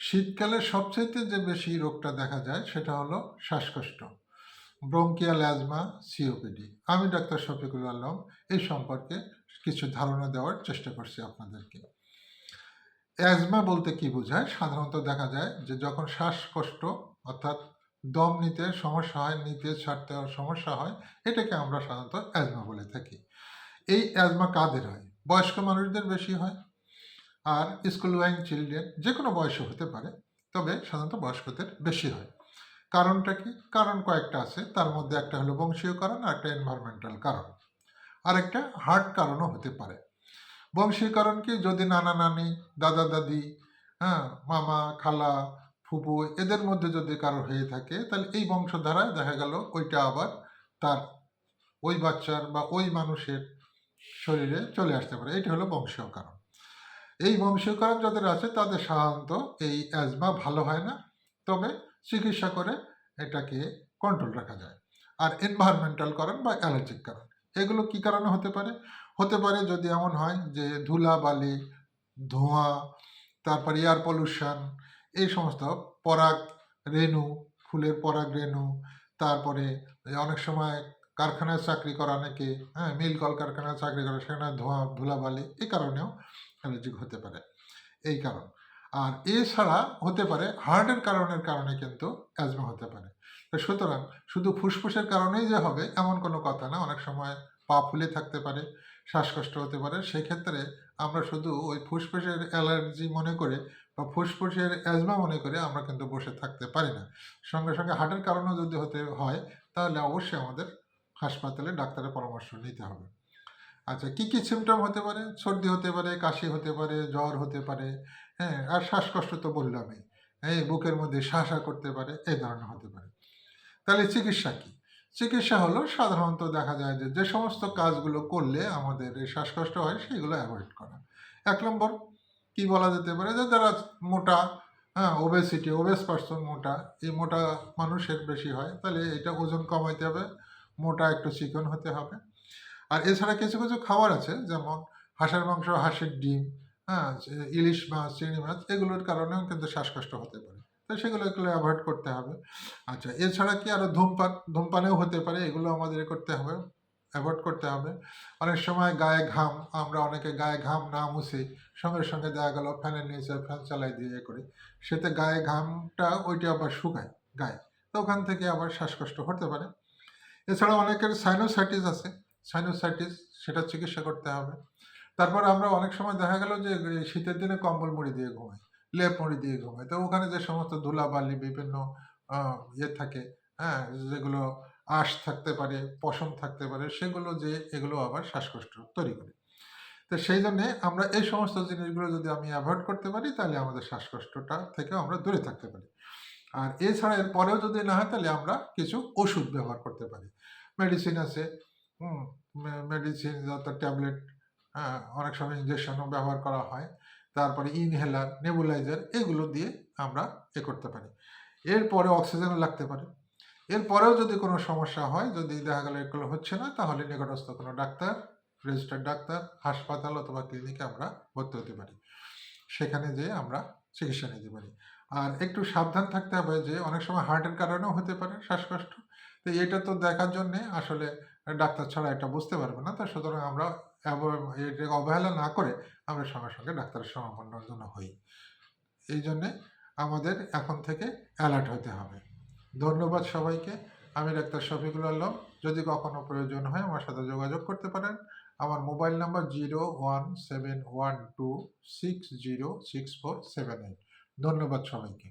শীতকালে সবচাইতে যে বেশি রোগটা দেখা যায় সেটা হলো শ্বাসকষ্ট, ব্রঙ্কিয়াল অ্যাজমা, সিওপিডি। আমি ডাক্তার শফিকুল আলম এই সম্পর্কে কিছু ধারণা দেওয়ার চেষ্টা করছি আপনাদেরকে। অ্যাজমা বলতে কি বোঝায়? সাধারণত দেখা যায় যে যখন শ্বাসকষ্ট অর্থাৎ দম নিতে সমস্যা হয়, নিতে ছাড়তে সমস্যা হয়, এটাকে আমরা সাধারণত অ্যাজমা বলে থাকি। এই অ্যাজমা কাদের হয়? বয়স্ক মানুষদের বেশি হয়, আর স্কুল গোয়িং চিলড্রেন যে কোনো বয়সে হতে পারে, তবে সাধারণত বয়স্কদের বেশি হয়। কারণটা কি? কারণ কয়েকটা আছে, তার মধ্যে একটা হলো বংশীয় কারণ আর একটা এনভায়রনমেন্টাল কারণ, আর একটা হার্ট কারণও হতে পারে। বংশীয় কারণ কি? যদি নানা নানি, দাদা দাদি, মামা খালা ফুপু এদের মধ্যে যদি কারো হয়ে থাকে, তাহলে এই বংশধারায় দেখা গেল ওইটা আবার তার ওই বাচ্চার বা ওই মানুষের শরীরে চলে আসতে পারে। এটা হলো বংশীয় কারণ। এই বংশীয় কারণ যাদের আছে তাদের সাধারণত এই অ্যাজমা ভালো হয় না, তবে চিকিৎসা করে এটাকে কন্ট্রোল রাখা যায়। আর এনভায়রনমেন্টাল কারণ বা অ্যালার্জিক কারণ, এগুলো কি কারণে হতে পারে? হতে পারে যদি এমন হয় যে ধুলা বালি, ধোঁয়া, তারপর এয়ার পলিউশন, এই সমস্ত পরাগ রেণু, ফুলের পরাগ রেণু, তারপরে অনেক সময় কারখানায় চাকরি করা অনেকে, মিল কলকারখানায় চাকরি করে, সেখানে ধোঁয়া ধুলাবালি, এই কারণেও অ্যালার্জিক হতে পারে। এই কারণ। আর এছাড়া হতে পারে হার্টের কারণে কিন্তু অ্যাজমা হতে পারে। তো সুতরাং শুধু ফুসফুসের কারণেই যে হবে এমন কোনো কথা না। অনেক সময় পা ফুলে থাকতে পারে, শ্বাসকষ্ট হতে পারে। সেক্ষেত্রে আমরা শুধু ওই ফুসফুসের অ্যালার্জি মনে করে বা ফুসফুসের অ্যাজমা মনে করে আমরা কিন্তু বসে থাকতে পারি না। সঙ্গে সঙ্গে হার্টের কারণেও যদি হতে হয়, তাহলে অবশ্যই আমাদের হাসপাতালে ডাক্তারের পরামর্শ নিতে হবে। আচ্ছা, কি কি সিমটম হতে পারে? সর্দি হতে পারে, কাশি হতে পারে, জ্বর হতে পারে, আর শ্বাসকষ্ট তো বললামই। বুকের মধ্যে শাঁসা করতে পারে, এই ধরনের হতে পারে। তাহলে চিকিৎসা কি? চিকিৎসা হলো সাধারণত দেখা যায় যে যে সমস্ত কাজগুলো করলে আমাদের এই শ্বাসকষ্ট হয় সেগুলো অ্যাভয়েড করা। ১ নম্বর কি বলা যেতে পারে? যে যারা মোটা, ওবেসিটি, ওবেস পারসন মোটা, এই মোটা মানুষের বেশি হয়, তাহলে এটা ওজন কমাইতে হবে, মোটা একটু চিকন হতে হবে। আর এছাড়া কিছু কিছু খাবার আছে, যেমন হাঁসের মাংস, হাঁসের ডিম, ইলিশ মাছ, চিংড়ি মাছ, এগুলোর কারণেও কিন্তু শ্বাসকষ্ট হতে পারে। তো সেগুলো এগুলো অ্যাভয়েড করতে হবে। আচ্ছা, এছাড়া কি আরো ধূমপানেও হতে পারে, এগুলো আমাদের করতে হবে, অ্যাভয়েড করতে হবে। অনেক সময় গায়ে ঘাম, আমরা অনেকে গায়ে ঘাম না মুছে সঙ্গে সঙ্গে দেখা গেল ফ্যানের নিচে ফ্যান চালাই দিয়ে করি, সেতে গায়ে ঘামটা ওইটা আবার শুকায় গায়ে, তো ওখান থেকে আবার শ্বাসকষ্ট হতে পারে। এছাড়া অনেকের সাইনোসাইটিস আছে, সাইনোসাইটিস, সেটা চিকিৎসা করতে হবে। তারপর আমরা অনেক সময় দেখা গেল যে এই শীতের দিনে কম্বল মুড়ি দিয়ে ঘুমাই, লেপ মুড়ি দিয়ে ঘুমাই, তো ওখানে যে সমস্ত ধুলাবালি বিভিন্ন ইয়ে থাকে, যেগুলো আঁশ থাকতে পারে, পশম থাকতে পারে, সেগুলো যে এগুলো আবার শ্বাসকষ্ট তৈরি করে। তো সেই জন্যে আমরা এই সমস্ত জিনিসগুলো যদি আমি অ্যাভয়েড করতে পারি, তাহলে আমাদের শ্বাসকষ্টটা থেকে আমরা দূরে থাকতে পারি। আর এছাড়া এর পরেও যদি না হয়, তাহলে আমরা কিছু ওষুধ ব্যবহার করতে পারি। মেডিসিন আছে, হুম, মেডিসিন যত ট্যাবলেট, অনেক সময় ইনজেকশনও ব্যবহার করা হয়। তারপরে ইনহেলার, নেবুলাইজার, এগুলো দিয়ে আমরা করতে পারি। এরপরে অক্সিজেনও লাগতে পারে। এরপরেও যদি কোনো সমস্যা হয়, যদি দেখা গেল এগুলো হচ্ছে না, তাহলে নিকটস্থ কোনো ডাক্তার, রেজিস্টার্ড ডাক্তার, হাসপাতাল অথবা ক্লিনিকে আমরা ভর্তি হতে পারি। সেখানে যেয়ে আমরা চিকিৎসা নিতে পারি। আর একটু সাবধান থাকতে হবে যে অনেক সময় হার্টের কারণেও হতে পারে শ্বাসকষ্ট। তো এটা তো দেখার জন্যে আসলে ডাক্তার ছাড়া এটা বুঝতে পারবে না। তো সুতরাং আমরা এটাকে অবহেলা না করে আমরা সঙ্গে সঙ্গে ডাক্তারের শরণাপন্নর জন্য হই। এই জন্যে আমাদের এখন থেকে অ্যালার্ট হতে হবে। ধন্যবাদ সবাইকে। আমি ডাক্তার শফিকুল আলম। যদি কখনো প্রয়োজন হয় আমার সাথে যোগাযোগ করতে পারেন। আমার মোবাইল নাম্বার 017126064778। ধন্যবাদ সবাইকে।